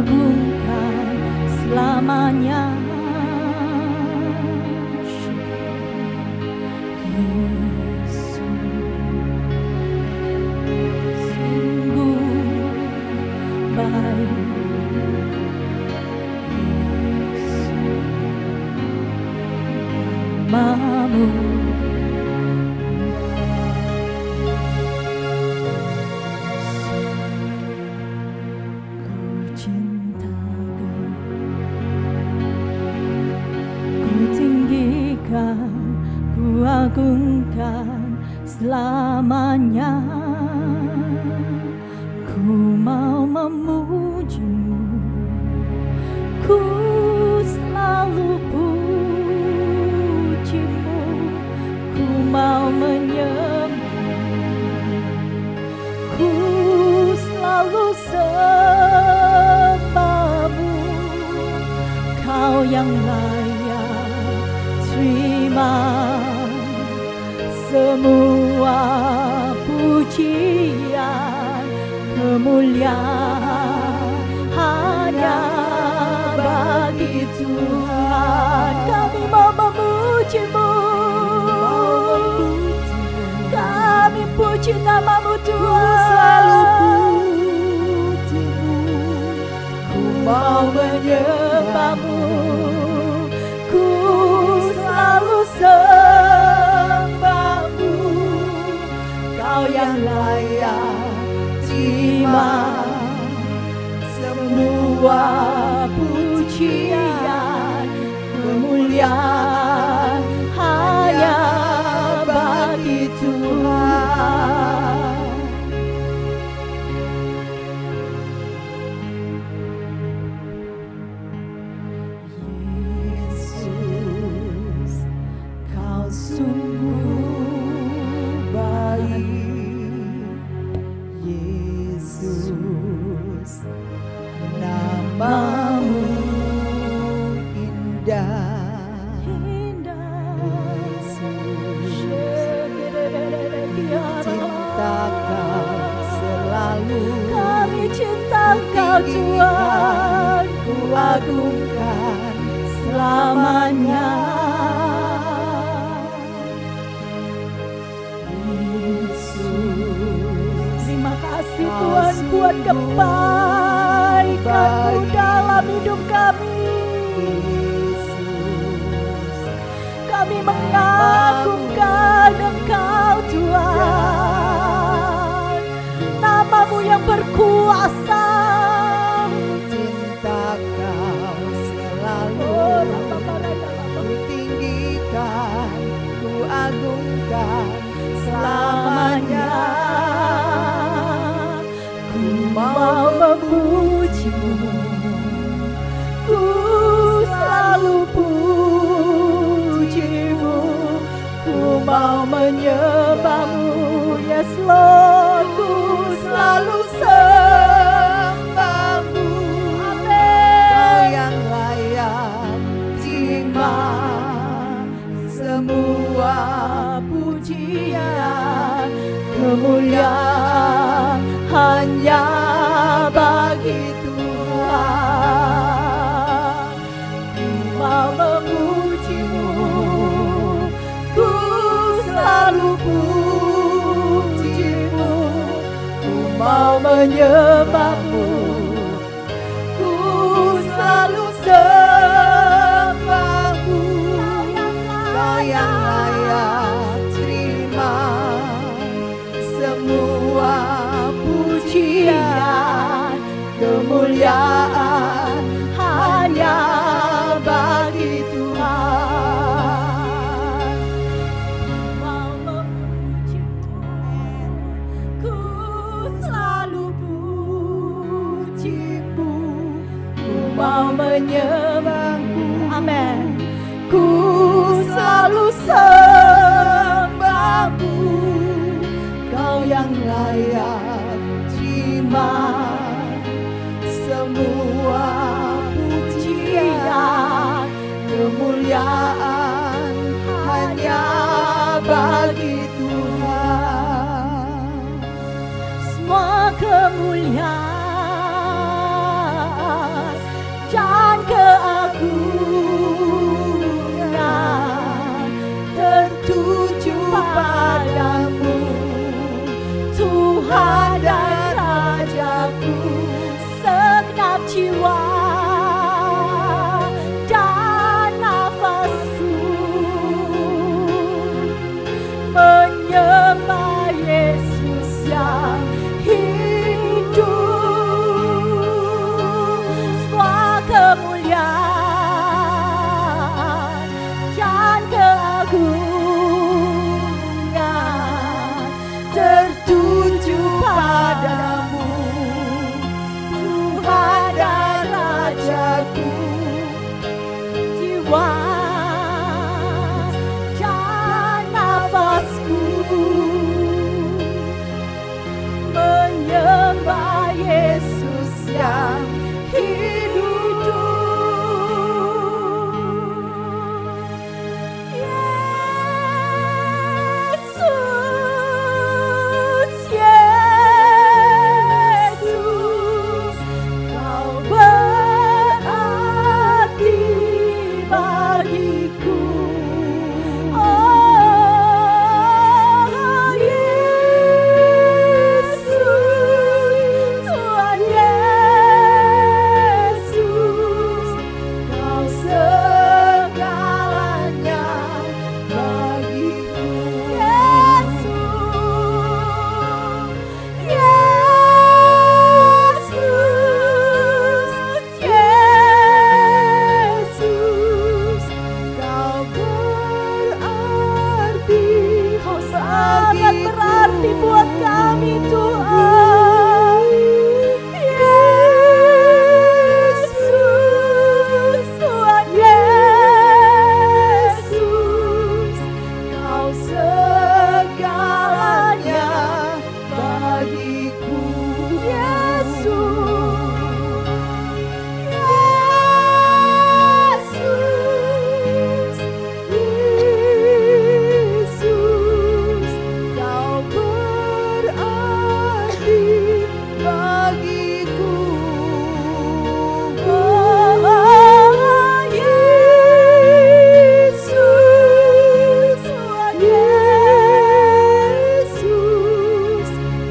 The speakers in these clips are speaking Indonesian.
agungkan selamanya. Namamu ku cinta, ku tinggikan, ku agungkan selamanya. Ku mau memujimu, ku selalu pujimu, ku mau menyembahmu, ku selalu sembahmu. Kau yang layak terima semua pujian, kemuliaan hanya bagi Tuhan. Kami mau memujimu, kami puji namamu Tuhan. Selalu pujimu, ku mau menyembahmu, ku selalu sembahmu. Kau yang layak terima semua pujian, kemuliaan hanya bagi Tuhan. Yesus, kau sungguh baik. Yesus, namamu indah. Cinta kau selalu, kami cinta kau Tuhan, ku agungkan selamanya. Yesus, terima kasih Tuhan buat kebaikan-Mu dalam hidup kami. Kami mengagungkan Engkau Tuhan, namamu yang berkuasa. Cinta kau selalu, ku tinggikan, ku agungkan selamanya. Ku mau memujimu, ku selalu pujimu, ku mau menyembahmu. Yes Lord, ku selalu sembahmu. Amin. Kau yang layak terima semua pujian, kemuliaan hanya bagi Tuhan. Ku mau memujimu, ku selalu pujimu, ku mau menyembahmu, ku selalu sembahmu. Kau yang layak terima semua pujian, kemuliaan hanya bagi Tuhan. Ku mau memujimu, ku selalu pujimu, ku mau menyembahmu. Amin. Ku selalu sembahmu. Kau yang layak terima semua pujian, kemuliaan hanya bagi Tuhan. Semua kemuliaan berarti buat kami Tuhan. Yesus, Tuhan Yesus, Kau segalanya bagiku. Yesus, Yesus, Kau berarti bagiku. Oh, Yesus, Tuhan Yesus,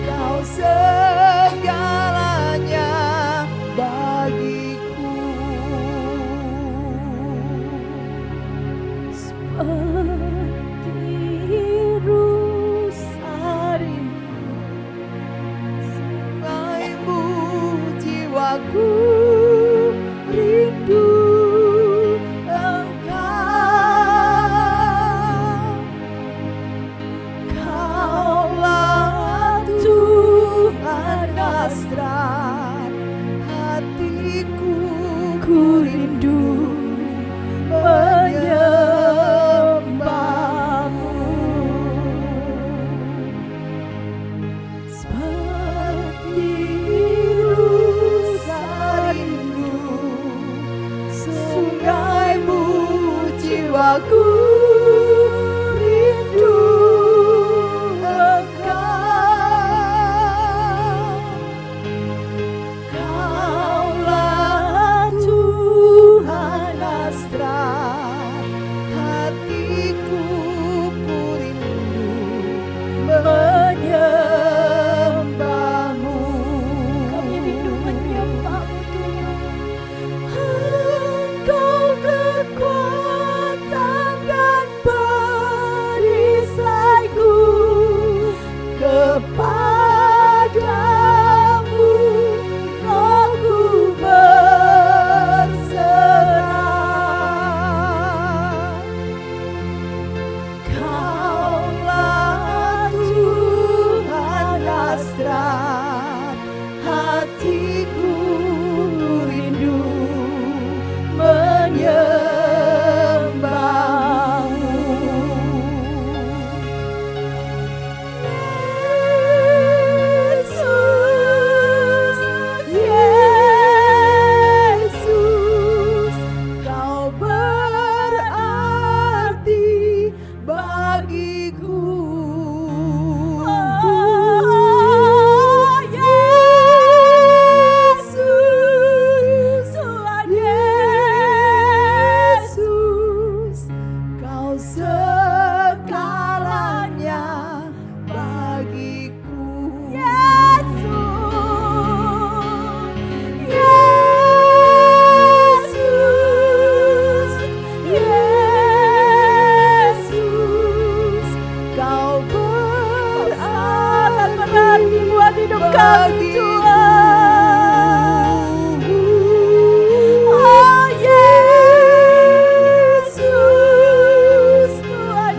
Kau segalanya bagiku. Seperti rusa rindu, sungaimu jiwaku rindu Engkau. Kaulah Tuhan hasrat hatiku, ku rindu menyembahmu. Seperti rusa rindu, sungaimu jiwaku rindu Engkau. Kaulah Tuhan hasrat hatiku, ku rindu menyembahmu. Kami rindu menyembahmu Tuhan. Engkau kekuatan dan perisaiku, kepadamu rohku berserah. Kaulah Tuhan hasrat hatiku, rindu menyembahmu. Yesus, Kau berarti bagiku. Yesus, Tuhan Yesus, Kau segalanya bagiku. Yesus, Yesus, Kau berarti buat hidup kami Tuhan. Oh Yesus, Tuhan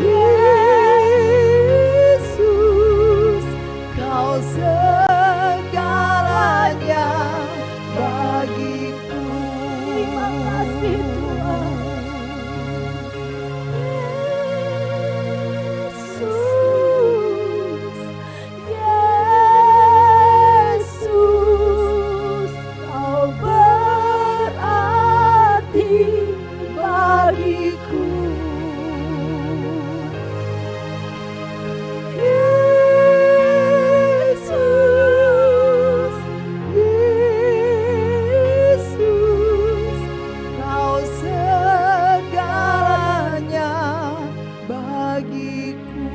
Yesus, Kau segalanya bagiku. Terima kasih Tuhan. Yesus, Kau berarti bagiku. Yesus, Yesus, Kau segalanya bagiku.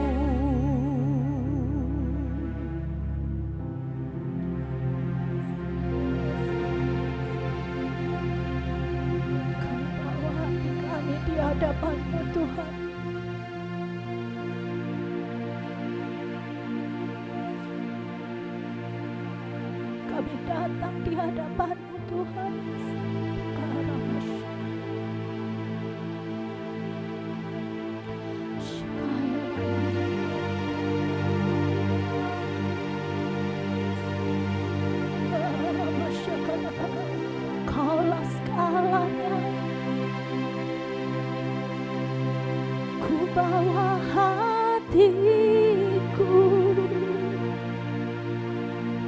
Kami bawa hati kami di hadapan-Mu Tuhan. Kami datang di hadapan-Mu Tuhan. bawa hatiku,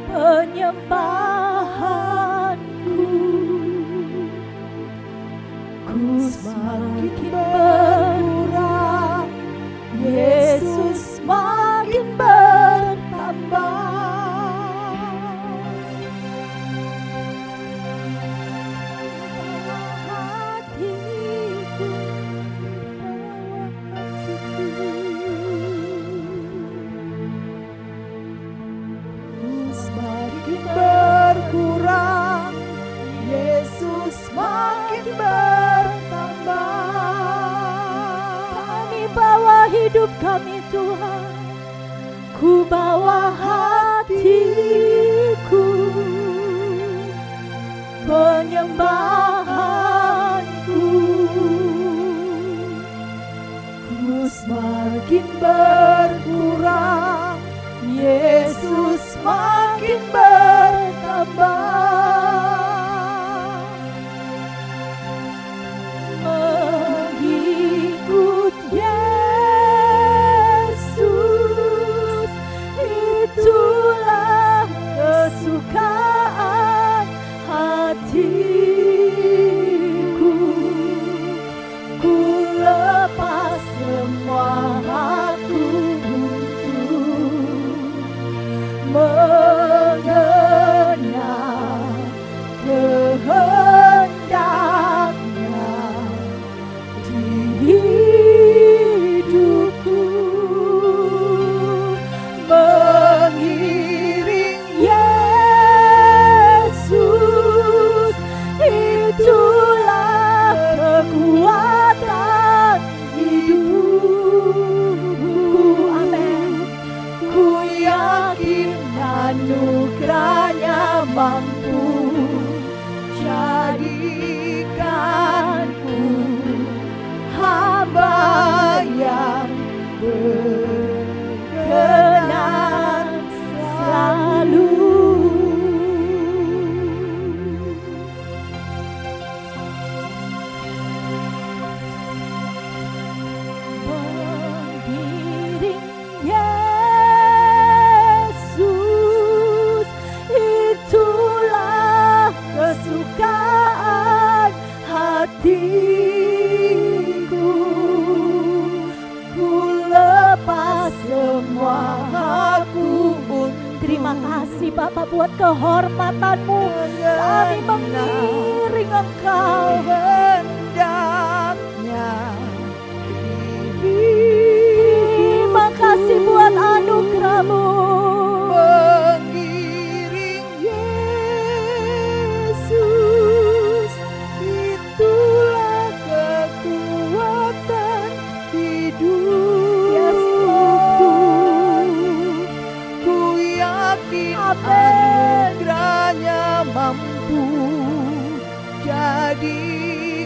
penyembahanku. Ku semakin berkurang, Yesus makin bertambah. Berkurang, Yesus makin bertambah. Kami bawa hidup kami Tuhan, ku bawa hatiku, penyembahanku. Ku semakin berkurang, Yesus makin bertambah. Mengikut Yesus, itulah kesukaan hatiku. Ku lepas semua aku mengenal kehendaknya di hidupku, mengiring Yesus, itulah kekuatan hidupku. Amin. Ku yakin anugerahnya mampu jadikanku hamba yang berkenan selalu. Mengiring Yesus, itulah kesukaan hatiku. Ku lepas semua aku pun. Terima kasih Bapak buat kehormatan-Mu. Kami mengiring Engkau. Hendaknya. Terima kasih buat anugerah-Mu. Mengiring Yesus, itulah kekuatan hidupku. Yes, ku yakin anugerahnya mampu jadi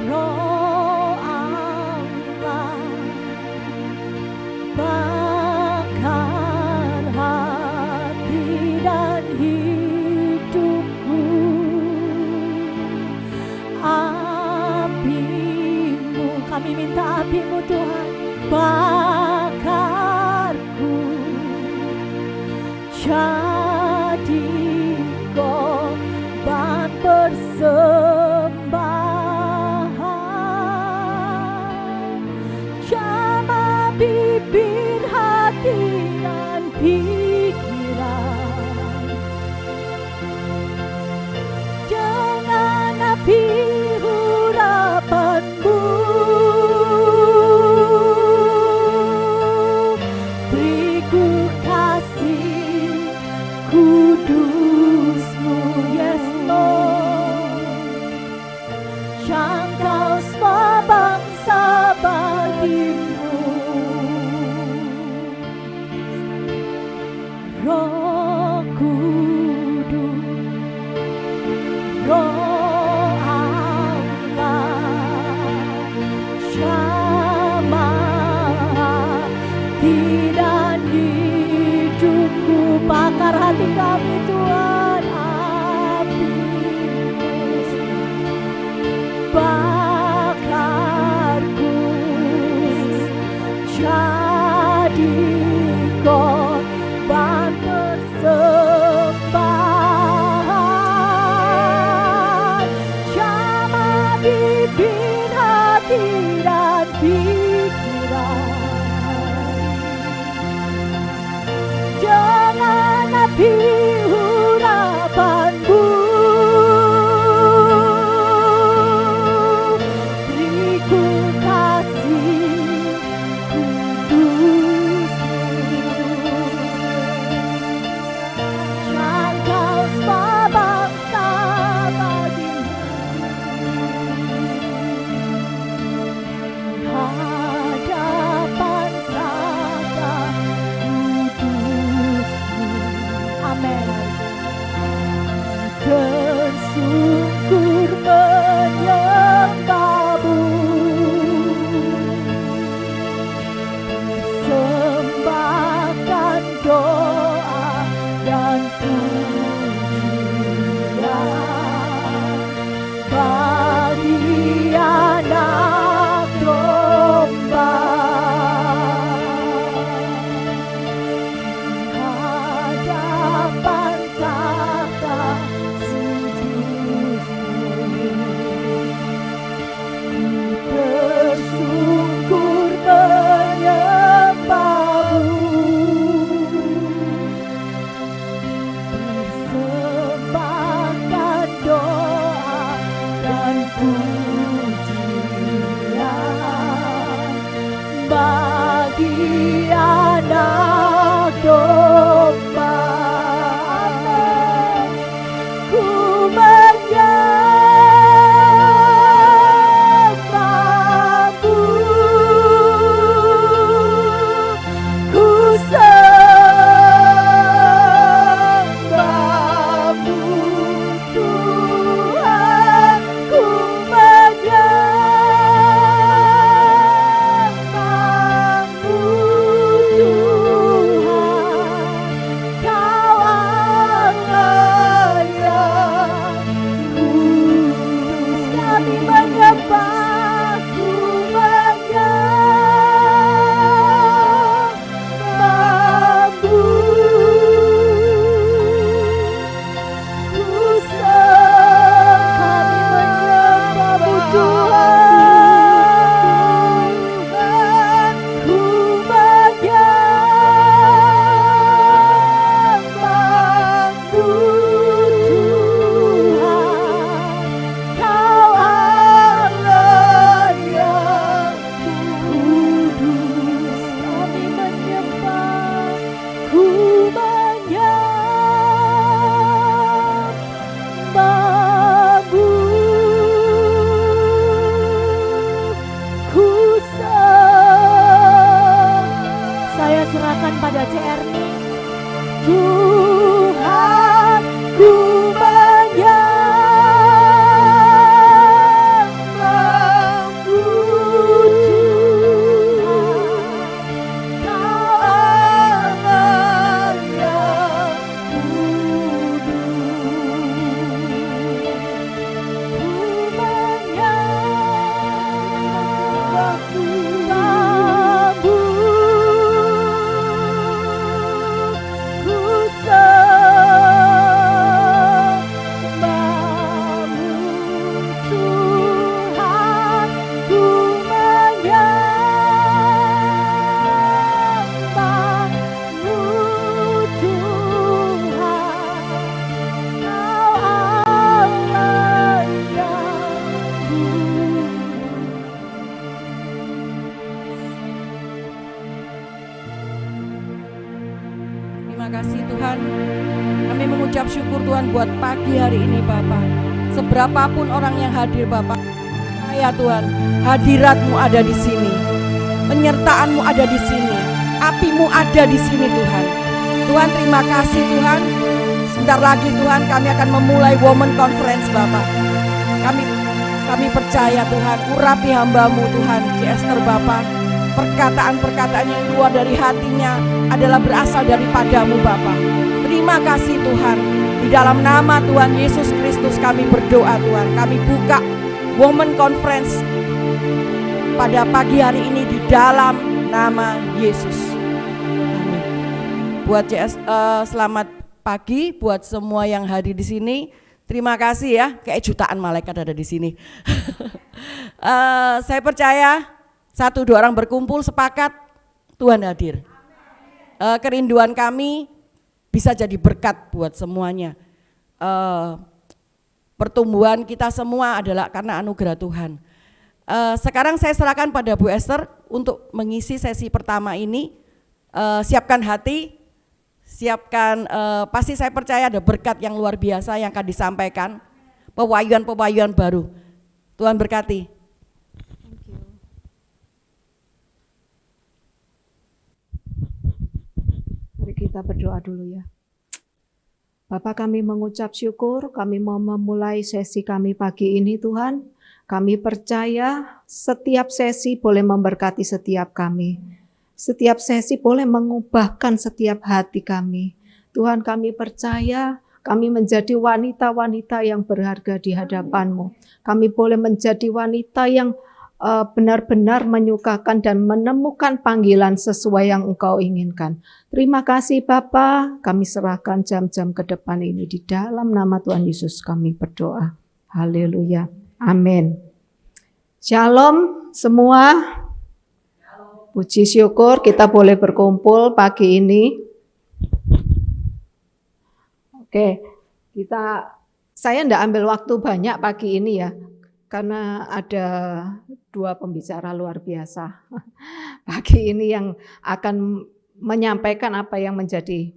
Roh Allah bakar hati dan hidupku. Apimu, kami minta apimu Tuhan, bakarku jadi korban persembahan. Jamah bibir, hati dan pikiran dengan api urapanmu. Beriku kasih kudusmu, yes Lord. Jangkau semua bangsa bagimu. Roh Kudus, Roh Allah, jamah hati dan hidupku. Bakar hati kami Tuhan, api bakarku jadi korban persembahan. Jamah bibir, hati dan pikiran dengan api urapanmu. Beriku kasih kudusmu. Jangkau semua bangsa bagimu. Hadapan tahta kudusmu. Amin. Tersungkur menyembahmu, persembahkan doa dan pujian bagi anak domba. Hadapan tahta sujudmu, tersungkur menyembahmu, persembahkan doa dan pujian bagi anak domba. Amin. Ku menyembahmu, ku sembahmu Tuhan. Ku menyembahmu Tuhan. Kau Allah yang kudus. Kami menyembah, ku menyembahmu, ku kami menyembahmu Tuhan. Ku menyembahmu Tuhan. Kau Allah yang kudus. Kami menyembah, ku menyembahmu, ku saya serahkan pada CRNI Tuhan. Ku menyembahmu kasih Tuhan. Kami mengucap syukur Tuhan buat pagi hari ini Bapa. Seberapapun orang yang hadir Bapa, ya Tuhan, hadirat-Mu ada di sini, penyertaan-Mu ada di sini, api-Mu ada di sini Tuhan. Tuhan terima kasih Tuhan. Sebentar lagi Tuhan kami akan memulai Women Conference Bapak. Kami percaya Tuhan, urapi hamba-Mu Tuhan, Ci Esther Bapak. Perkataan-perkataan yang keluar dari hatinya adalah berasal daripada-Mu Bapak. Terima kasih Tuhan. Di dalam nama Tuhan Yesus Kristus kami berdoa Tuhan. Kami buka Women Conference pada pagi hari ini di dalam nama Yesus. Amin. Buat CS, selamat pagi buat semua yang hadir di sini. Terima kasih ya, kayak jutaan malaikat ada di sini. Saya percaya 1-2 orang berkumpul sepakat Tuhan hadir. Kerinduan kami bisa jadi berkat buat semuanya. Pertumbuhan kita semua adalah karena anugerah Tuhan. Sekarang saya serahkan pada Bu Esther untuk mengisi sesi pertama ini. Siapkan hati. Siapkan, pasti saya percaya ada berkat yang luar biasa yang akan disampaikan, pewahyuan-pewahyuan baru. Tuhan berkati. Mari kita berdoa dulu ya. Bapa, kami mengucap syukur, kami mau memulai sesi kami pagi ini Tuhan. Kami percaya setiap sesi boleh memberkati setiap kami. Setiap sesi boleh mengubahkan setiap hati kami. Tuhan, kami percaya kami menjadi wanita-wanita yang berharga di hadapan-Mu. Kami boleh menjadi wanita yang benar-benar menyukakan dan menemukan panggilan sesuai yang Engkau inginkan. Terima kasih Bapa, kami serahkan jam-jam ke depan ini di dalam nama Tuhan Yesus kami berdoa. Haleluya. Amin. Shalom semua. Puji syukur kita boleh berkumpul pagi ini. Oke, saya enggak ambil waktu banyak pagi ini ya, karena ada 2 pembicara luar biasa pagi ini yang akan menyampaikan apa yang menjadi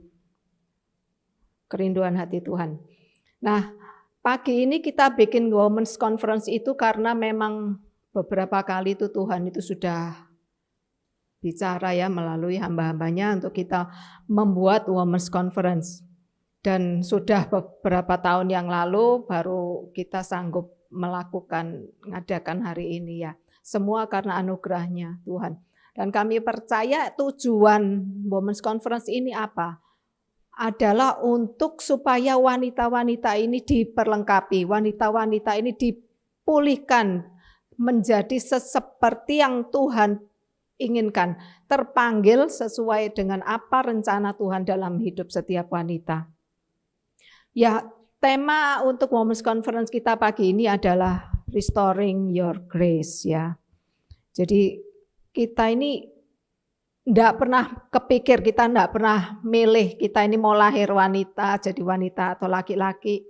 kerinduan hati Tuhan. Nah, pagi ini kita bikin Women's Conference itu karena memang beberapa kali itu Tuhan itu sudah bicara ya melalui hamba-hambanya untuk kita membuat Women's Conference. Dan sudah beberapa tahun yang lalu baru kita sanggup mengadakan hari ini ya. Semua karena anugerahnya Tuhan. Dan kami percaya tujuan Women's Conference ini apa? Adalah untuk supaya wanita-wanita ini diperlengkapi, wanita-wanita ini dipulihkan menjadi seperti yang Tuhan inginkan, terpanggil sesuai dengan apa rencana Tuhan dalam hidup setiap wanita. Ya, tema untuk Women's Conference kita pagi ini adalah Restoring Your Grace ya. Jadi kita ini enggak pernah kepikir, kita enggak pernah milih kita ini mau lahir wanita, jadi wanita atau laki-laki.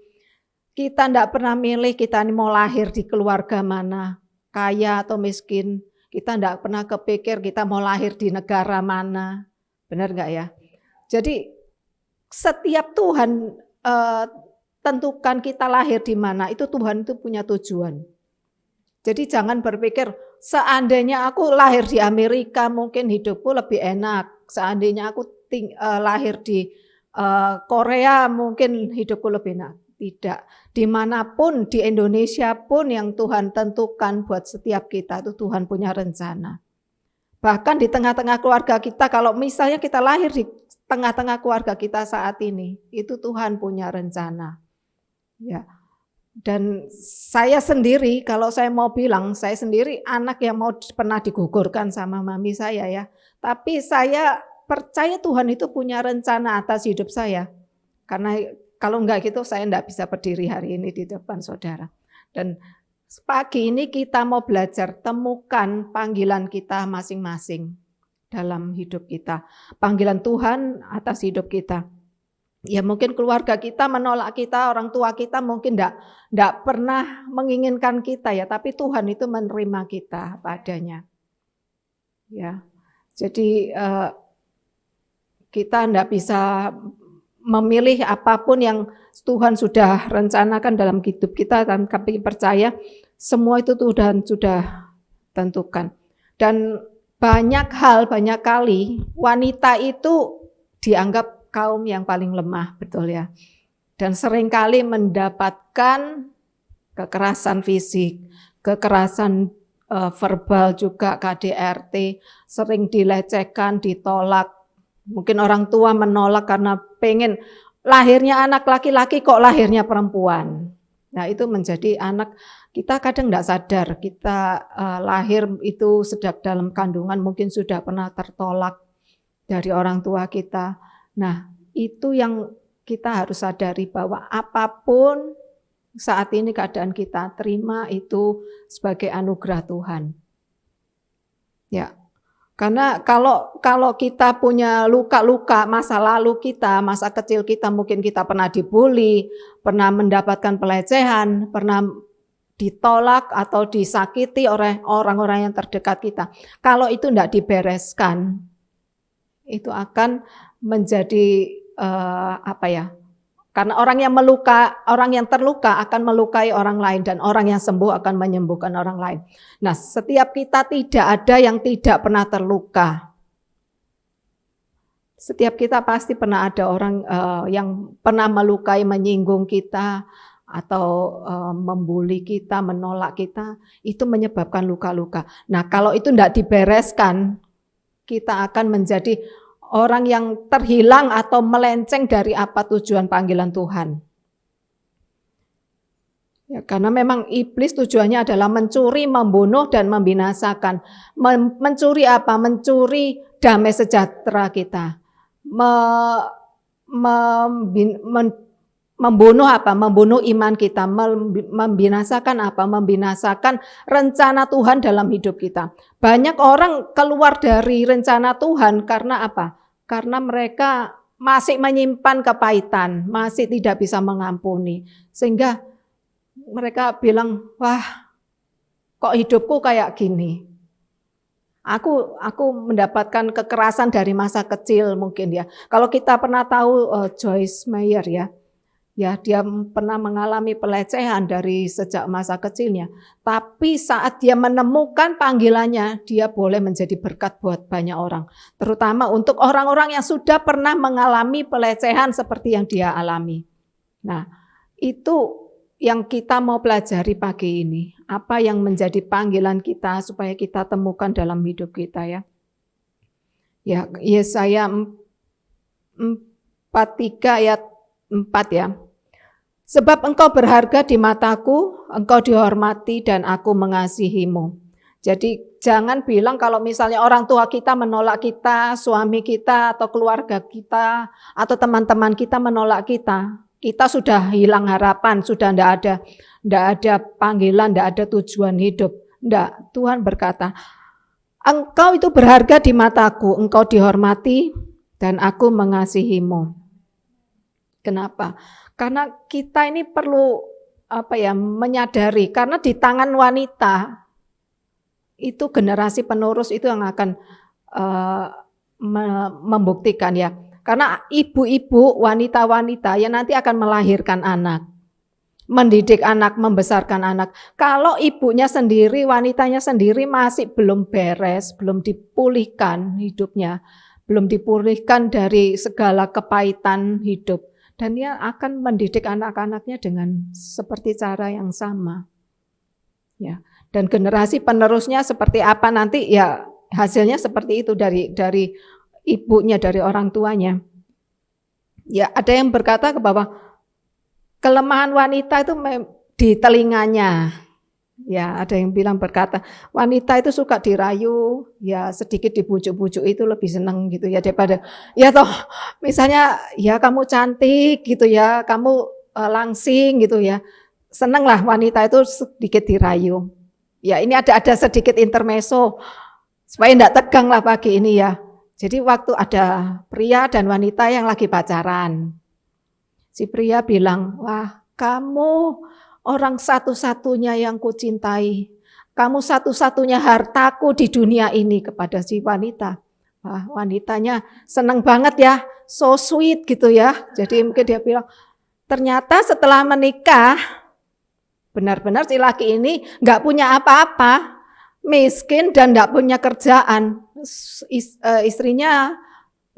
Kita enggak pernah milih kita ini mau lahir di keluarga mana, kaya atau miskin. Kita enggak pernah kepikir kita mau lahir di negara mana, benar enggak ya? Jadi setiap Tuhan tentukan kita lahir di mana, itu Tuhan itu punya tujuan. Jadi jangan berpikir seandainya aku lahir di Amerika mungkin hidupku lebih enak, seandainya aku lahir di Korea mungkin hidupku lebih enak. Tidak, dimanapun di Indonesia pun yang Tuhan tentukan buat setiap kita itu Tuhan punya rencana. Bahkan di tengah-tengah keluarga kita, kalau misalnya kita lahir di tengah-tengah keluarga kita saat ini, itu Tuhan punya rencana. Ya. Dan saya sendiri, kalau saya mau bilang, saya sendiri anak yang mau pernah digugurkan sama mami saya ya. Tapi saya percaya Tuhan itu punya rencana atas hidup saya. Karena kalau enggak gitu saya enggak bisa berdiri hari ini di depan saudara. Dan pagi ini kita mau belajar temukan panggilan kita masing-masing dalam hidup kita. Panggilan Tuhan atas hidup kita. Ya mungkin keluarga kita menolak kita, orang tua kita mungkin enggak pernah menginginkan kita ya, tapi Tuhan itu menerima kita padanya. Ya. Jadi kita enggak bisa memilih apapun yang Tuhan sudah rencanakan dalam hidup kita, dan kami percaya semua itu Tuhan sudah tentukan. Dan banyak kali wanita itu dianggap kaum yang paling lemah, betul ya. Dan seringkali mendapatkan kekerasan fisik, kekerasan verbal juga, KDRT, sering dilecehkan, ditolak. Mungkin orang tua menolak karena pengen lahirnya anak laki-laki kok lahirnya perempuan. Nah itu menjadi anak kita kadang tidak sadar, kita lahir itu sedang dalam kandungan mungkin sudah pernah tertolak dari orang tua kita. Nah itu yang kita harus sadari bahwa apapun saat ini keadaan kita, terima itu sebagai anugerah Tuhan. Ya, karena kalau kita punya luka-luka masa lalu kita, masa kecil kita, mungkin kita pernah dibully, pernah mendapatkan pelecehan, pernah ditolak atau disakiti oleh orang-orang yang terdekat kita. Kalau itu tidak dibereskan, itu akan menjadi karena orang yang terluka akan melukai orang lain, dan orang yang sembuh akan menyembuhkan orang lain. Nah, setiap kita tidak ada yang tidak pernah terluka. Setiap kita pasti pernah ada orang yang pernah melukai, menyinggung kita, atau membuli kita, menolak kita, itu menyebabkan luka-luka. Nah, kalau itu tidak dibereskan, kita akan menjadi orang yang terhilang atau melenceng dari apa tujuan panggilan Tuhan. Ya, karena memang iblis tujuannya adalah mencuri, membunuh, dan membinasakan. Mencuri apa? Mencuri damai sejahtera kita. Membunuh apa? Membunuh iman kita. Membinasakan apa? Membinasakan rencana Tuhan dalam hidup kita. Banyak orang keluar dari rencana Tuhan karena apa? Karena mereka masih menyimpan kepahitan, masih tidak bisa mengampuni. Sehingga mereka bilang, wah kok hidupku kayak gini. Aku mendapatkan kekerasan dari masa kecil mungkin ya. Kalau kita pernah tahu Joyce Meyer ya. Ya, dia pernah mengalami pelecehan dari sejak masa kecilnya. Tapi saat dia menemukan panggilannya, dia boleh menjadi berkat buat banyak orang. Terutama untuk orang-orang yang sudah pernah mengalami pelecehan seperti yang dia alami. Nah, itu yang kita mau pelajari pagi ini. Apa yang menjadi panggilan kita supaya kita temukan dalam hidup kita ya. Ya, Yesaya 43 ayat 4 ya. Sebab engkau berharga di mataku, engkau dihormati dan aku mengasihimu. Jadi jangan bilang kalau misalnya orang tua kita menolak kita, suami kita atau keluarga kita atau teman-teman kita menolak kita. Kita sudah hilang harapan, sudah tidak ada panggilan, tidak ada tujuan hidup. Tidak, Tuhan berkata, engkau itu berharga di mataku, engkau dihormati dan aku mengasihimu. Kenapa? Karena kita ini perlu menyadari, karena di tangan wanita itu generasi penerus itu yang akan membuktikan ya. Karena ibu-ibu, wanita-wanita yang nanti akan melahirkan anak, mendidik anak, membesarkan anak. Kalau ibunya sendiri, wanitanya sendiri masih belum beres, belum dipulihkan hidupnya, belum dipulihkan dari segala kepahitan hidup. Dan dia akan mendidik anak-anaknya dengan seperti cara yang sama. Ya. Dan generasi penerusnya seperti apa nanti ya hasilnya seperti itu dari ibunya, dari orang tuanya. Ya, ada yang berkata bahwa kelemahan wanita itu di telinganya. Ya, ada yang berkata wanita itu suka dirayu, ya sedikit dibujuk-bujuk itu lebih senang gitu ya daripada ya toh misalnya ya kamu cantik gitu ya, kamu langsing gitu ya. Senanglah wanita itu sedikit dirayu. Ya, ini ada sedikit intermezzo supaya enggak tegang lah pagi ini ya. Jadi waktu ada pria dan wanita yang lagi pacaran. Si pria bilang, "Wah, kamu orang satu-satunya yang kucintai. Kamu satu-satunya hartaku di dunia ini," kepada si wanita. Wah, wanitanya senang banget ya. so sweet gitu ya. Jadi mungkin dia bilang, ternyata setelah menikah, benar-benar si laki ini nggak punya apa-apa, miskin dan nggak punya kerjaan. Istrinya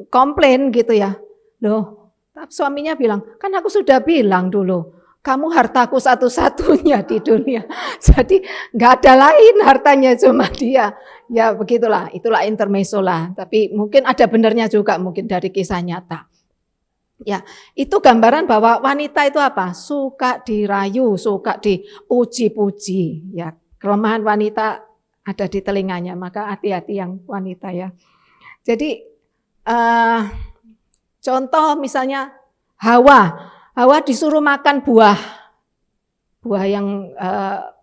komplain gitu ya. Loh, suaminya bilang, kan aku sudah bilang dulu, kamu hartaku satu-satunya di dunia. Jadi nggak ada lain hartanya, cuma dia. Ya begitulah, itulah intermezzo lah. Tapi mungkin ada benarnya juga mungkin dari kisah nyata. Ya, itu gambaran bahwa wanita itu apa? Suka dirayu, suka dipuji-puji. Ya, kelemahan wanita ada di telinganya, maka hati-hati yang wanita ya. Jadi contoh misalnya Hawa disuruh makan buah yang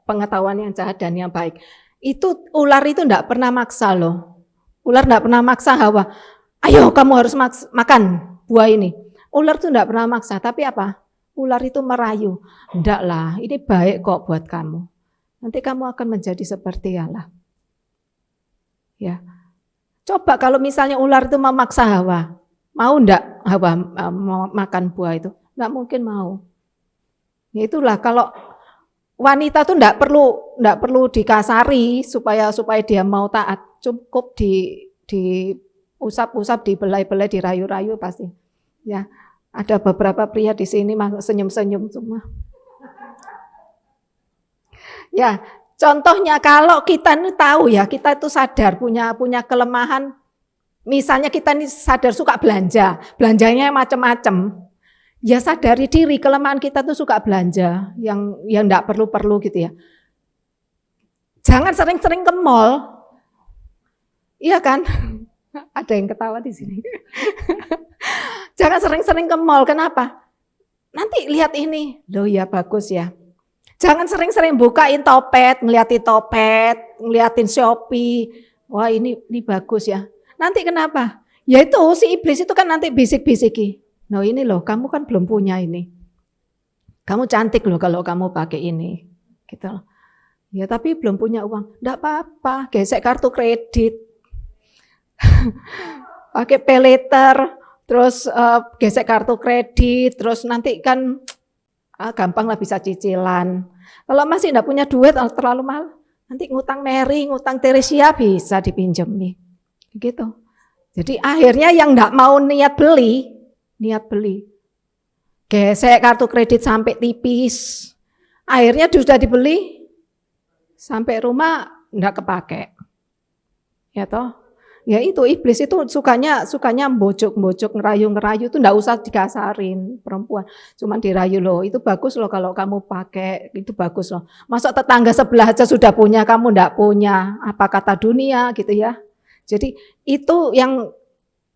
pengetahuan yang jahat dan yang baik. Itu ular itu enggak pernah maksa loh. Ular enggak pernah maksa Hawa. Ayo kamu harus makan buah ini. Ular itu enggak pernah maksa, tapi apa? Ular itu merayu. Enggak lah, ini baik kok buat kamu. Nanti kamu akan menjadi seperti Allah. Ya. Coba kalau misalnya ular itu memaksa Hawa, mau enggak Hawa makan buah itu? Enggak mungkin mau. Ya itulah kalau wanita tuh enggak perlu dikasari supaya dia mau taat. Cukup di usap-usap, dibelai-belai, dirayu-rayu pasti. Ya, ada beberapa pria di sini senyum-senyum semua. Ya, contohnya kalau kita ini tahu ya, kita itu sadar punya kelemahan. Misalnya kita ini sadar suka belanjanya macam-macam. Ya sadari diri kelemahan kita tuh suka belanja yang enggak perlu-perlu gitu ya. Jangan sering-sering ke mall. Iya kan? Ada yang ketawa di sini. Jangan sering-sering ke mall. Kenapa? Nanti lihat ini. Loh ya bagus ya. Jangan sering-sering bukain topet, ngeliatin Shopee. Wah ini bagus ya. Nanti kenapa? Ya itu si iblis itu kan nanti bisik-bisiki. Nah ini loh, kamu kan belum punya ini. Kamu cantik loh kalau kamu pakai ini. Gitu loh. Ya tapi belum punya uang. Enggak apa-apa, gesek kartu kredit. Pakai pay later, terus gesek kartu kredit, terus nanti kan gampang lah bisa cicilan. Kalau masih enggak punya duit terlalu mahal, nanti ngutang Mary, ngutang Teresia bisa dipinjemi. Gitu. Jadi akhirnya yang enggak mau niat beli, gesek kartu kredit sampai tipis. Akhirnya sudah dibeli, sampai rumah enggak kepake. Ya toh? Ya itu iblis itu sukanya mbojok-mbojok, ngerayu-ngerayu itu enggak usah dikasarin perempuan. Cuman dirayu loh, itu bagus loh kalau kamu pakai, itu bagus loh. Masa tetangga sebelah aja sudah punya, kamu enggak punya, apa kata dunia gitu ya. Jadi itu yang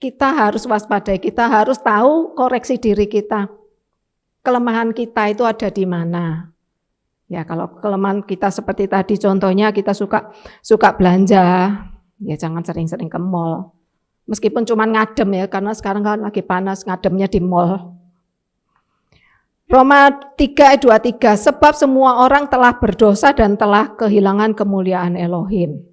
kita harus waspadai, kita harus tahu koreksi diri kita. Kelemahan kita itu ada di mana. Ya kalau kelemahan kita seperti tadi contohnya kita suka belanja, ya jangan sering-sering ke mall. Meskipun cuma ngadem ya, karena sekarang kan lagi panas ngademnya di mall. Roma 3 ayat 23, sebab semua orang telah berdosa dan telah kehilangan kemuliaan Elohim.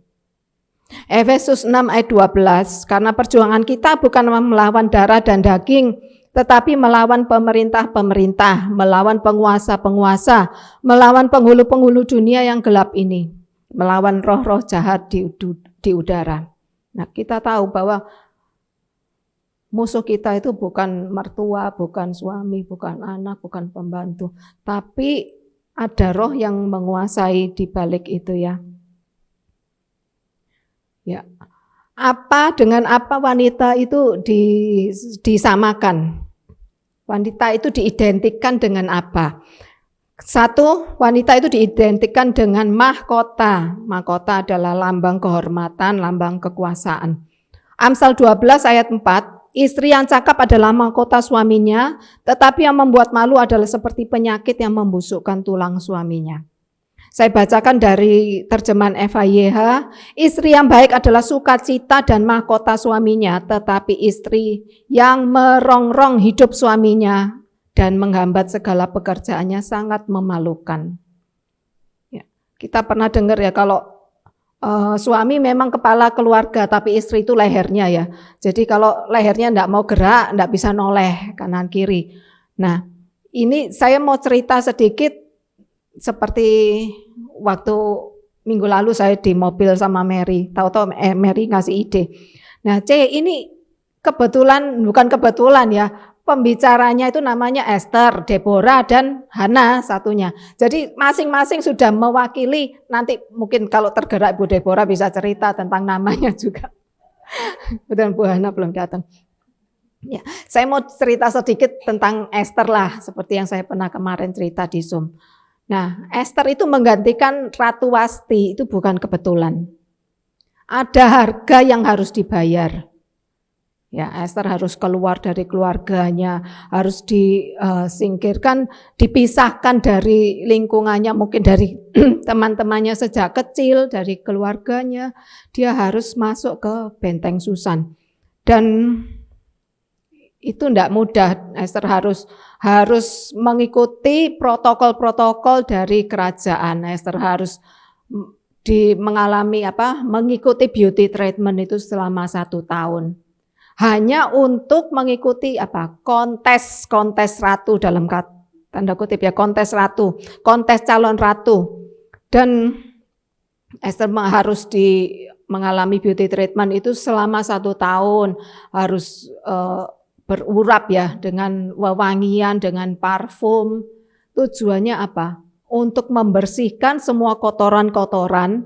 Efesus 6 ayat 12, karena perjuangan kita bukan melawan darah dan daging, tetapi melawan pemerintah-pemerintah, melawan penguasa-penguasa, melawan penghulu-penghulu dunia yang gelap ini, melawan roh-roh jahat di udara. Nah, kita tahu bahwa musuh kita itu bukan mertua, bukan suami, bukan anak, bukan pembantu, tapi ada roh yang menguasai di balik itu ya. Ya, dengan apa wanita itu disamakan? Wanita itu diidentikan dengan apa? Satu, wanita itu diidentikan dengan mahkota. Mahkota adalah lambang kehormatan, lambang kekuasaan. Amsal 12 ayat 4, istri yang cakap adalah mahkota suaminya, tetapi yang membuat malu adalah seperti penyakit yang membusukkan tulang suaminya. Saya bacakan dari terjemahan FIYH, istri yang baik adalah sukacita dan mahkota suaminya, tetapi istri yang merongrong hidup suaminya dan menghambat segala pekerjaannya sangat memalukan. Ya, kita pernah dengar ya kalau Suami memang kepala keluarga, tapi istri itu lehernya ya. Jadi kalau lehernya enggak mau gerak, enggak bisa noleh kanan kiri. Nah, ini saya mau cerita sedikit seperti waktu minggu lalu saya di mobil sama Mary. Tahu-tahu Mary ngasih ide. Nah, ini kebetulan, bukan kebetulan ya, pembicaranya itu namanya Esther, Deborah, dan Hana satunya. Jadi masing-masing sudah mewakili, nanti mungkin kalau tergerak Bu Deborah bisa cerita tentang namanya juga. Betul, Bu Hana belum datang. Ya, saya mau cerita sedikit tentang Esther lah, seperti yang saya pernah kemarin cerita di Zoom. Nah, Esther itu menggantikan Ratu Wasti, itu bukan kebetulan. Ada harga yang harus dibayar. Ya, Esther harus keluar dari keluarganya, harus disingkirkan, dipisahkan dari lingkungannya, mungkin dari teman-temannya sejak kecil, dari keluarganya. Dia harus masuk ke benteng Susan. Dan itu tidak mudah. Esther harus mengikuti protokol-protokol dari kerajaan. Esther harus mengikuti beauty treatment itu selama 1 tahun. Hanya untuk mengikuti kontes ratu dalam tanda kutip ya, kontes calon ratu. Dan Esther harus mengalami beauty treatment itu selama 1 tahun, harus berurap ya dengan wewangian, dengan parfum. Tujuannya apa? Untuk membersihkan semua kotoran-kotoran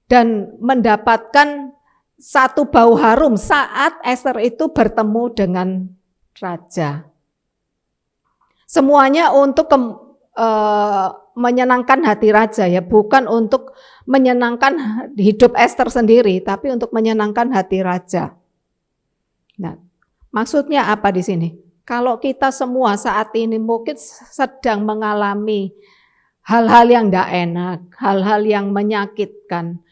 dan mendapatkan satu bau harum saat Esther itu bertemu dengan raja. Semuanya untuk menyenangkan hati raja ya, bukan untuk menyenangkan hidup Esther sendiri, tapi untuk menyenangkan hati raja. Nah, maksudnya apa di sini? Kalau kita semua saat ini mungkin sedang mengalami hal-hal yang tidak enak, hal-hal yang menyakitkan,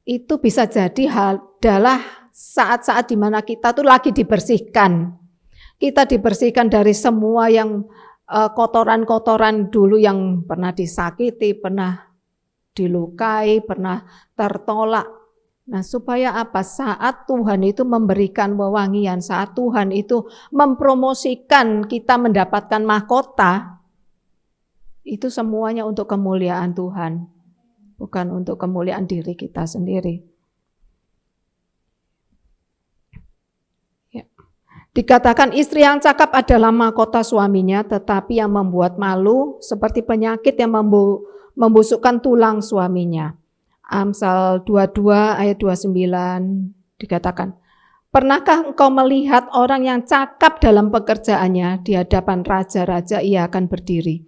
itu bisa jadi adalah saat-saat di mana kita tuh lagi dibersihkan. Kita dibersihkan dari semua yang kotoran-kotoran dulu yang pernah disakiti, pernah dilukai, pernah tertolak. Nah, supaya apa? Saat Tuhan itu memberikan wewangian, saat Tuhan itu mempromosikan kita mendapatkan mahkota, itu semuanya untuk kemuliaan Tuhan, bukan untuk kemuliaan diri kita sendiri. Ya. Dikatakan istri yang cakap adalah mahkota suaminya, tetapi yang membuat malu seperti penyakit yang membusukkan tulang suaminya. Amsal 22 ayat 29 dikatakan, pernahkah engkau melihat orang yang cakap dalam pekerjaannya? Di hadapan raja-raja ia akan berdiri,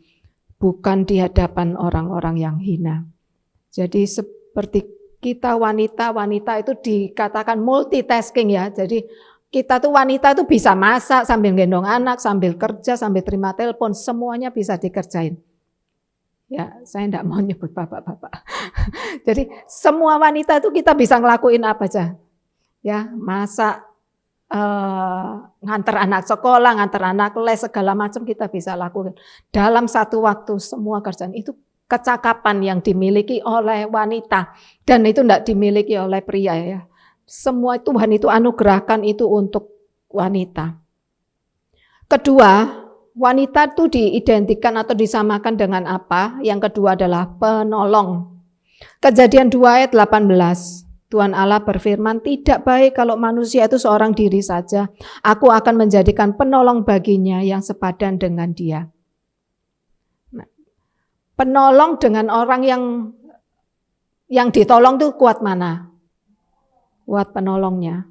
bukan di hadapan orang-orang yang hina. Jadi seperti kita wanita itu dikatakan multitasking ya. Jadi kita tuh wanita itu bisa masak sambil gendong anak, sambil kerja, sambil terima telepon, semuanya bisa dikerjain. Ya, saya enggak mau nyebut bapak-bapak. Jadi semua wanita itu kita bisa ngelakuin apa aja. Ya, masak, ngantar anak sekolah, ngantar anak les, segala macam kita bisa lakukan. Dalam satu waktu semua kerjaan itu kecakapan yang dimiliki oleh wanita dan itu enggak dimiliki oleh pria ya. Semua Tuhan itu anugerahkan itu untuk wanita. Kedua, wanita itu diidentikan atau disamakan dengan apa? Yang kedua adalah penolong. Kejadian 2 ayat 18. Tuhan Allah berfirman, tidak baik kalau manusia itu seorang diri saja. Aku akan menjadikan penolong baginya yang sepadan dengan dia. Nah, penolong dengan orang yang ditolong itu kuat mana? Kuat penolongnya.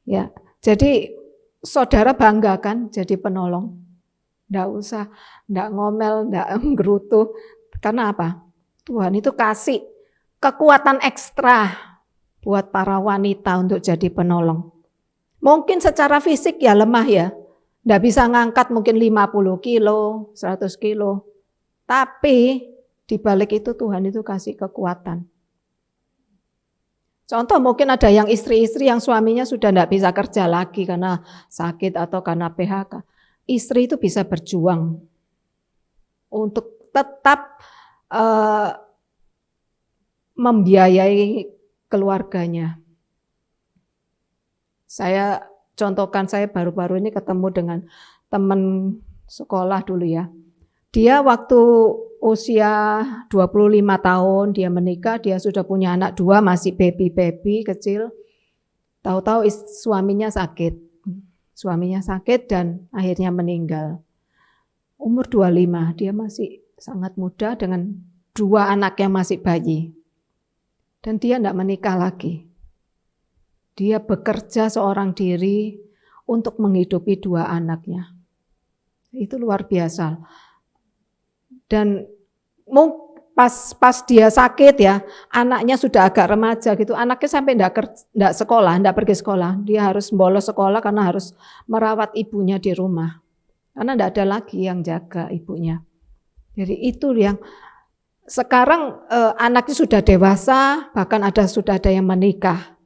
Ya, jadi saudara bangga kan jadi penolong. Enggak usah, enggak ngomel, enggak gerutu. Karena apa? Tuhan itu kasih kekuatan ekstra buat para wanita untuk jadi penolong. Mungkin secara fisik ya lemah ya. Enggak bisa ngangkat mungkin 50 kilo, 100 kilo. Tapi di balik itu Tuhan itu kasih kekuatan. Contoh mungkin ada yang istri-istri yang suaminya sudah enggak bisa kerja lagi karena sakit atau karena PHK. Istri itu bisa berjuang untuk tetap membiayai keluarganya. Saya contohkan, saya baru-baru ini ketemu dengan teman sekolah dulu ya. Dia waktu usia 25 tahun, dia menikah, dia sudah punya anak 2, masih baby kecil. Tahu-tahu suaminya sakit dan akhirnya meninggal. Umur 25, dia masih sangat muda dengan 2 anak yang masih bayi. Dan dia tidak menikah lagi. Dia bekerja seorang diri untuk menghidupi 2 anaknya. Itu luar biasa. Dan pas dia sakit ya, anaknya sudah agak remaja gitu, anaknya sampai enggak pergi sekolah. Dia harus bolos sekolah karena harus merawat ibunya di rumah. Karena enggak ada lagi yang jaga ibunya. Jadi itu yang sekarang anaknya sudah dewasa, bahkan sudah ada yang menikah.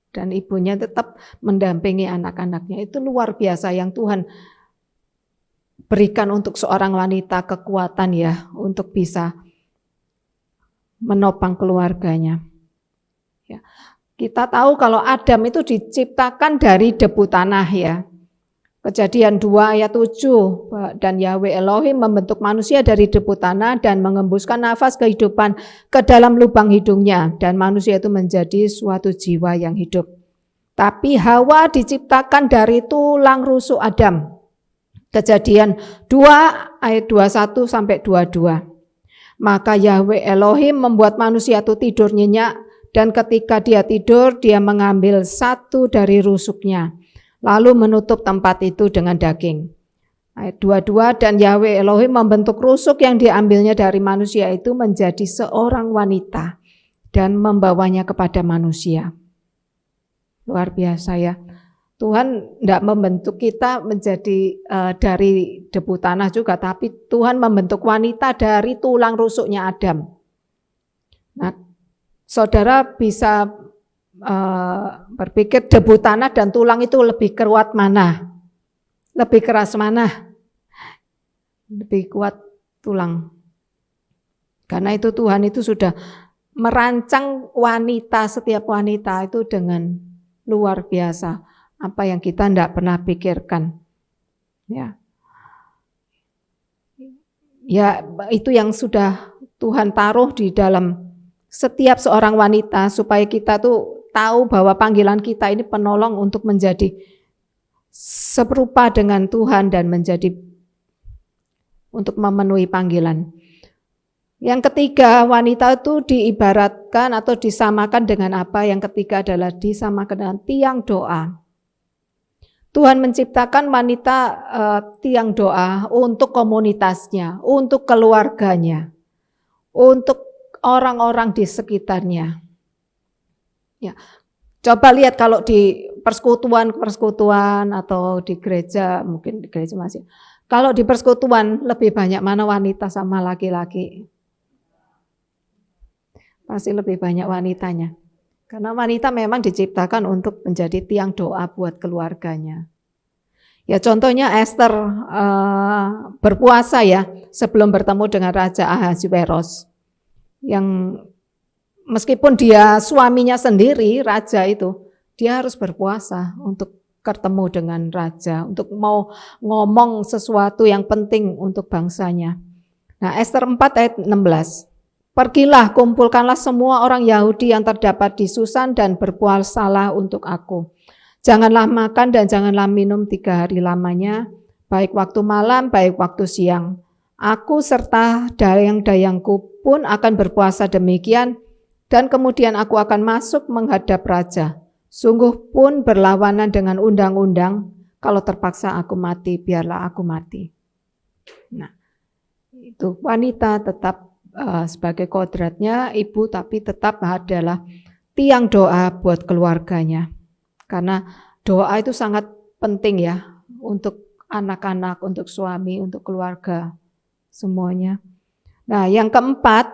Dan ibunya tetap mendampingi anak-anaknya. Itu luar biasa yang Tuhan berikan untuk seorang wanita, kekuatan ya untuk bisa menopang keluarganya. Ya. Kita tahu kalau Adam itu diciptakan dari debu tanah ya. Kejadian 2 ayat 7, dan Yahweh Elohim membentuk manusia dari debu tanah dan mengembuskan nafas kehidupan ke dalam lubang hidungnya, dan manusia itu menjadi suatu jiwa yang hidup. Tapi Hawa diciptakan dari tulang rusuk Adam. Kejadian 2 ayat 21 sampai 22. Maka Yahweh Elohim membuat manusia itu tidur nyenyak, dan ketika dia tidur, dia mengambil satu dari rusuknya, lalu menutup tempat itu dengan daging. Ayat 22, dan Yahweh Elohim membentuk rusuk yang diambilnya dari manusia itu menjadi seorang wanita dan membawanya kepada manusia. Luar biasa ya. Tuhan tidak membentuk kita menjadi dari debu tanah juga, tapi Tuhan membentuk wanita dari tulang rusuknya Adam. Nah, saudara bisa berpikir debu tanah dan tulang itu lebih kuat mana? Lebih keras mana? Lebih kuat tulang. Karena itu Tuhan itu sudah merancang wanita, setiap wanita itu dengan luar biasa. Apa yang kita tidak pernah pikirkan. Ya. Ya, itu yang sudah Tuhan taruh di dalam setiap seorang wanita supaya kita tuh tahu bahwa panggilan kita ini penolong untuk menjadi serupa dengan Tuhan dan menjadi untuk memenuhi panggilan. Yang ketiga, wanita itu diibaratkan atau disamakan dengan apa? Yang ketiga adalah disamakan dengan tiang doa. Tuhan menciptakan wanita tiang doa untuk komunitasnya, untuk keluarganya, untuk orang-orang di sekitarnya. Ya, coba lihat kalau di persekutuan atau di gereja, mungkin di gereja masih. Kalau di persekutuan lebih banyak mana wanita sama laki-laki? Pasti lebih banyak wanitanya. Karena wanita memang diciptakan untuk menjadi tiang doa buat keluarganya. Ya contohnya Esther berpuasa ya sebelum bertemu dengan Raja Ahasuerus. Yang meskipun dia suaminya sendiri, raja itu, dia harus berpuasa untuk bertemu dengan raja, untuk mau ngomong sesuatu yang penting untuk bangsanya. Nah, Esther 4 ayat 16. Pergilah, kumpulkanlah semua orang Yahudi yang terdapat di Susan dan berpuasalah untuk aku. Janganlah makan dan janganlah minum 3 hari lamanya, baik waktu malam, baik waktu siang. Aku serta dayang-dayangku pun akan berpuasa demikian, dan kemudian aku akan masuk menghadap raja. Sungguh pun berlawanan dengan undang-undang, kalau terpaksa aku mati, biarlah aku mati. Nah, itu wanita tetap sebagai kodratnya ibu, tapi tetap adalah tiang doa buat keluarganya. Karena doa itu sangat penting ya, untuk anak-anak, untuk suami, untuk keluarga, semuanya. Nah, yang keempat,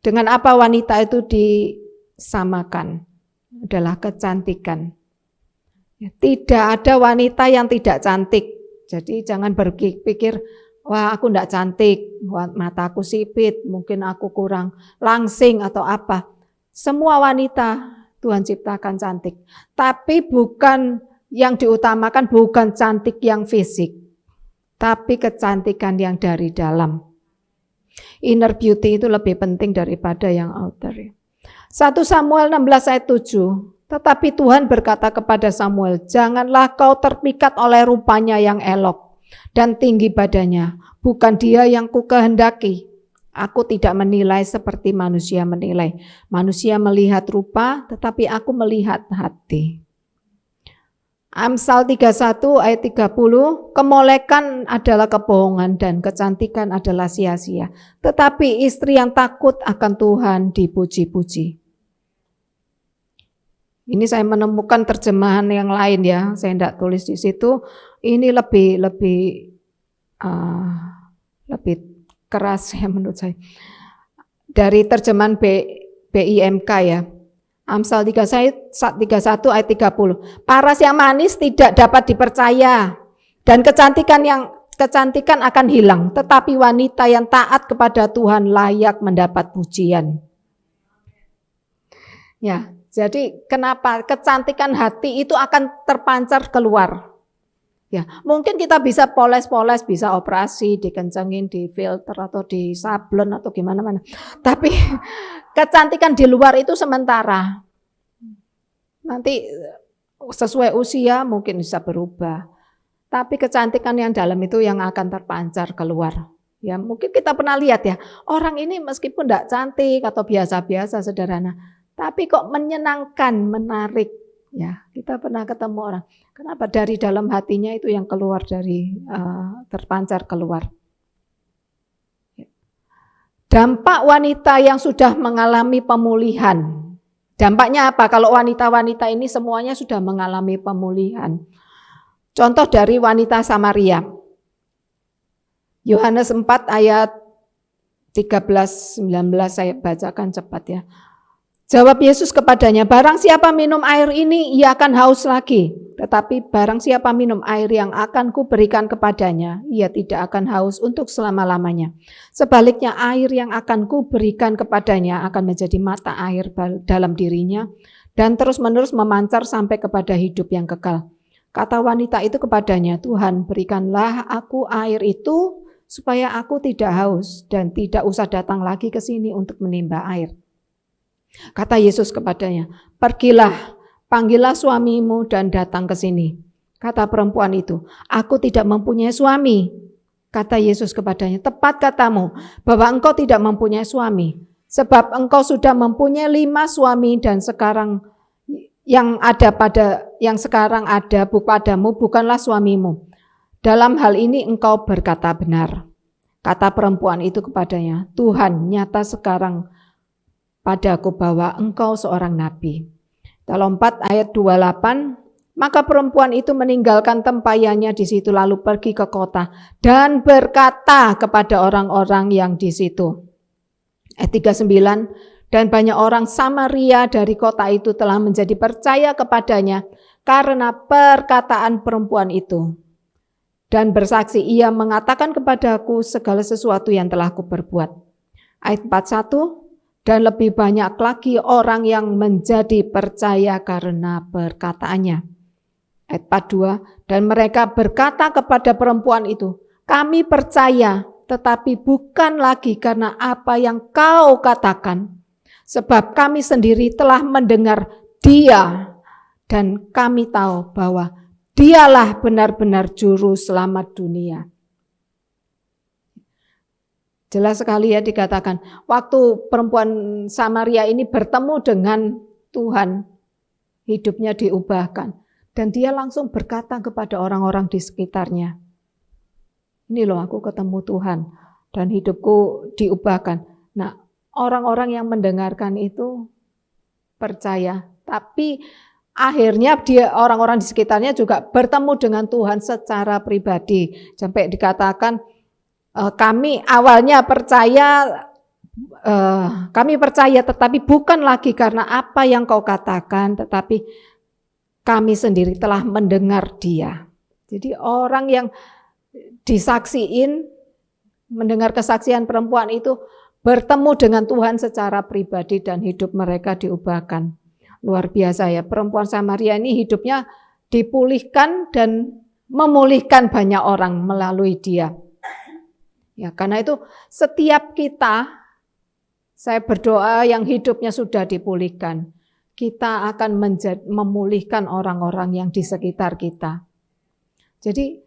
dengan apa wanita itu disamakan? Adalah kecantikan. Tidak ada wanita yang tidak cantik. Jadi jangan berpikir wah aku enggak cantik, mataku sipit, mungkin aku kurang langsing atau apa. Semua wanita Tuhan ciptakan cantik. Tapi bukan yang diutamakan bukan cantik yang fisik, tapi kecantikan yang dari dalam. Inner beauty itu lebih penting daripada yang outer. 1 Samuel 16 ayat 7. Tetapi Tuhan berkata kepada Samuel, janganlah kau terpikat oleh rupanya yang elok dan tinggi badannya. Bukan dia yang kukehendaki. Aku tidak menilai seperti manusia menilai. Manusia melihat rupa, tetapi aku melihat hati. Amsal 31 ayat 30, kemolekan adalah kebohongan dan kecantikan adalah sia-sia. Tetapi istri yang takut akan Tuhan dipuji-puji. Ini saya menemukan terjemahan yang lain ya, saya tidak tulis di situ. Ini lebih keras ya menurut saya. Dari terjemahan BIMK ya. Amsal 31 ayat 30. Paras yang manis tidak dapat dipercaya dan kecantikan akan hilang, tetapi wanita yang taat kepada Tuhan layak mendapat pujian. Ya, jadi kenapa kecantikan hati itu akan terpancar keluar? Ya, mungkin kita bisa poles-poles, bisa operasi, dikencengin, di filter atau di sablon atau gimana-mana. Tapi kecantikan di luar itu sementara. Nanti sesuai usia mungkin bisa berubah. Tapi kecantikan yang dalam itu yang akan terpancar keluar. Ya, mungkin kita pernah lihat ya, orang ini meskipun tidak cantik atau biasa-biasa sederhana, tapi kok menyenangkan, menarik. Ya, kita pernah ketemu orang. Kenapa? Dari dalam hatinya itu yang keluar dari terpancar keluar. Dampak wanita yang sudah mengalami pemulihan. Dampaknya apa? Kalau wanita-wanita ini semuanya sudah mengalami pemulihan. Contoh dari wanita Samaria. Yohanes 4 ayat 13-19 saya bacakan cepat ya. Jawab Yesus kepadanya, barang siapa minum air ini, ia akan haus lagi. Tetapi barang siapa minum air yang akan kuberikan kepadanya, ia tidak akan haus untuk selama-lamanya. Sebaliknya air yang akan kuberikan kepadanya akan menjadi mata air dalam dirinya, dan terus-menerus memancar sampai kepada hidup yang kekal. Kata wanita itu kepadanya, Tuhan berikanlah aku air itu, supaya aku tidak haus, dan tidak usah datang lagi ke sini untuk menimba air. Kata Yesus kepadanya, pergilah, panggillah suamimu dan datang ke sini. Kata perempuan itu, aku tidak mempunyai suami. Kata Yesus kepadanya, tepat katamu bahwa engkau tidak mempunyai suami. Sebab engkau sudah mempunyai 5 suami dan sekarang yang sekarang ada padamu bukanlah suamimu. Dalam hal ini engkau berkata benar. Kata perempuan itu kepadanya, Tuhan nyata sekarang padaku bahwa engkau seorang nabi. Dalam 4 ayat 28, maka perempuan itu meninggalkan tempayannya di situ lalu pergi ke kota dan berkata kepada orang-orang yang di situ. Ayat 39, dan banyak orang Samaria dari kota itu telah menjadi percaya kepadanya karena perkataan perempuan itu. Dan bersaksi, ia mengatakan kepadaku segala sesuatu yang telah kuperbuat. Ayat 41, dan lebih banyak lagi orang yang menjadi percaya karena perkataannya. Ayat 42, dan mereka berkata kepada perempuan itu, kami percaya, tetapi bukan lagi karena apa yang kau katakan, sebab kami sendiri telah mendengar dia, dan kami tahu bahwa dialah benar-benar juru selamat dunia. Jelas sekali ya dikatakan, waktu perempuan Samaria ini bertemu dengan Tuhan, hidupnya diubahkan. Dan dia langsung berkata kepada orang-orang di sekitarnya, ini loh aku ketemu Tuhan dan hidupku diubahkan. Nah, orang-orang yang mendengarkan itu percaya, tapi akhirnya orang-orang di sekitarnya juga bertemu dengan Tuhan secara pribadi. Sampai dikatakan, kami awalnya percaya, tetapi bukan lagi karena apa yang kau katakan, tetapi kami sendiri telah mendengar dia. Jadi orang yang disaksiin mendengar kesaksian perempuan itu bertemu dengan Tuhan secara pribadi dan hidup mereka diubahkan. Luar biasa ya, perempuan Samaria ini hidupnya dipulihkan dan memulihkan banyak orang melalui dia. Ya, karena itu setiap kita, saya berdoa yang hidupnya sudah dipulihkan, kita akan memulihkan orang-orang yang di sekitar kita. Jadi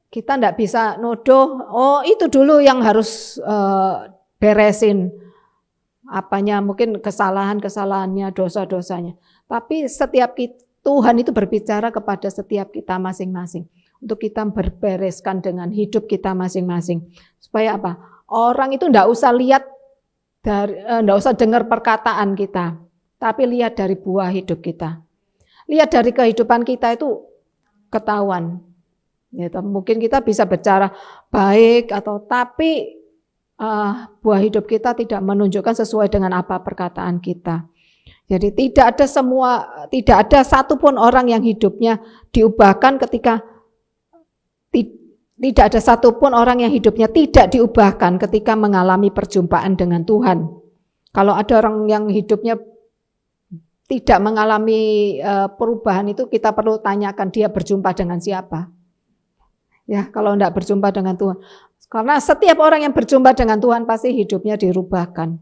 kita tidak bisa nuduh, oh itu dulu yang harus beresin apanya, mungkin kesalahan-kesalahannya, dosa-dosanya. Tapi Tuhan itu berbicara kepada setiap kita masing-masing. Untuk kita berbereskan dengan hidup kita masing-masing. Supaya apa? Orang itu tidak usah lihat, tidak usah dengar perkataan kita. Tapi lihat dari buah hidup kita. Lihat dari kehidupan kita itu ketahuan. Ya, mungkin kita bisa bicara baik tapi buah hidup kita tidak menunjukkan sesuai dengan apa perkataan kita. Jadi tidak ada satupun orang yang hidupnya diubahkan ketika tidak ada satupun orang yang hidupnya tidak diubahkan ketika mengalami perjumpaan dengan Tuhan. Kalau ada orang yang hidupnya tidak mengalami perubahan itu, kita perlu tanyakan dia berjumpa dengan siapa. Ya, kalau tidak berjumpa dengan Tuhan. Karena setiap orang yang berjumpa dengan Tuhan pasti hidupnya dirubahkan.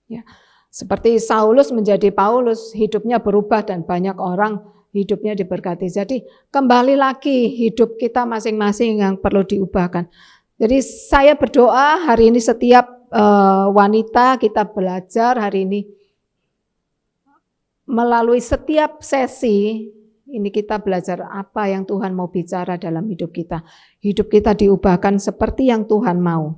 Ya, seperti Saulus menjadi Paulus, hidupnya berubah dan banyak orang hidupnya diberkati. Jadi kembali lagi hidup kita masing-masing yang perlu diubahkan. Jadi saya berdoa hari ini setiap wanita kita belajar hari ini melalui setiap sesi. Ini kita belajar apa yang Tuhan mau bicara dalam hidup kita. Hidup kita diubahkan seperti yang Tuhan mau.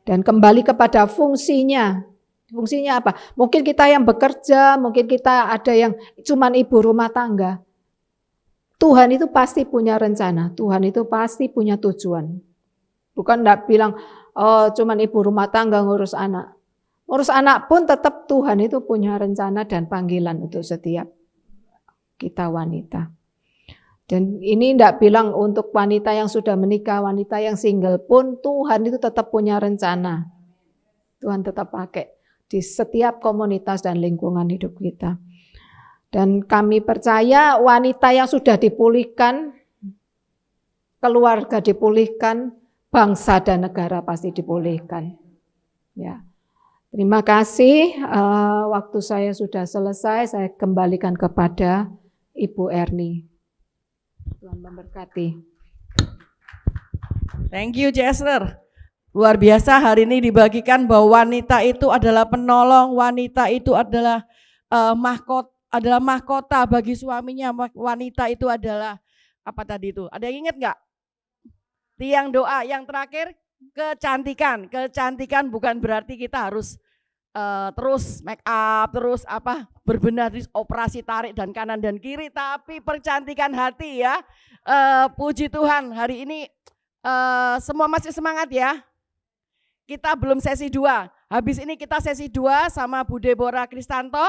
Dan kembali kepada fungsinya. Fungsinya apa? Mungkin kita yang bekerja, mungkin kita ada yang cuman ibu rumah tangga. Tuhan itu pasti punya rencana. Tuhan itu pasti punya tujuan. Bukan enggak bilang, oh cuman ibu rumah tangga ngurus anak. Ngurus anak pun tetap Tuhan itu punya rencana dan panggilan untuk setiap kita wanita. Dan ini tidak bilang untuk wanita yang sudah menikah, wanita yang single pun Tuhan itu tetap punya rencana. Tuhan tetap pakai di setiap komunitas dan lingkungan hidup kita. Dan kami percaya wanita yang sudah dipulihkan, keluarga dipulihkan, bangsa dan negara pasti dipulihkan. Ya. Terima kasih, waktu saya sudah selesai, saya kembalikan kepada Ibu Erni. Tuhan memberkati. Thank you, Chester. Luar biasa hari ini dibagikan bahwa wanita itu adalah penolong, wanita itu adalah mahkota bagi suaminya, wanita itu adalah apa tadi itu? Ada yang ingat nggak? Tiang doa. Yang terakhir kecantikan. Kecantikan bukan berarti kita harus terus make up, terus berbenah, operasi tarik dan kanan dan kiri, tapi percantikan hati ya. Puji Tuhan hari ini semua masih semangat ya. Kita belum sesi 2. Habis ini kita sesi 2 sama Bu Deborah Kristanto.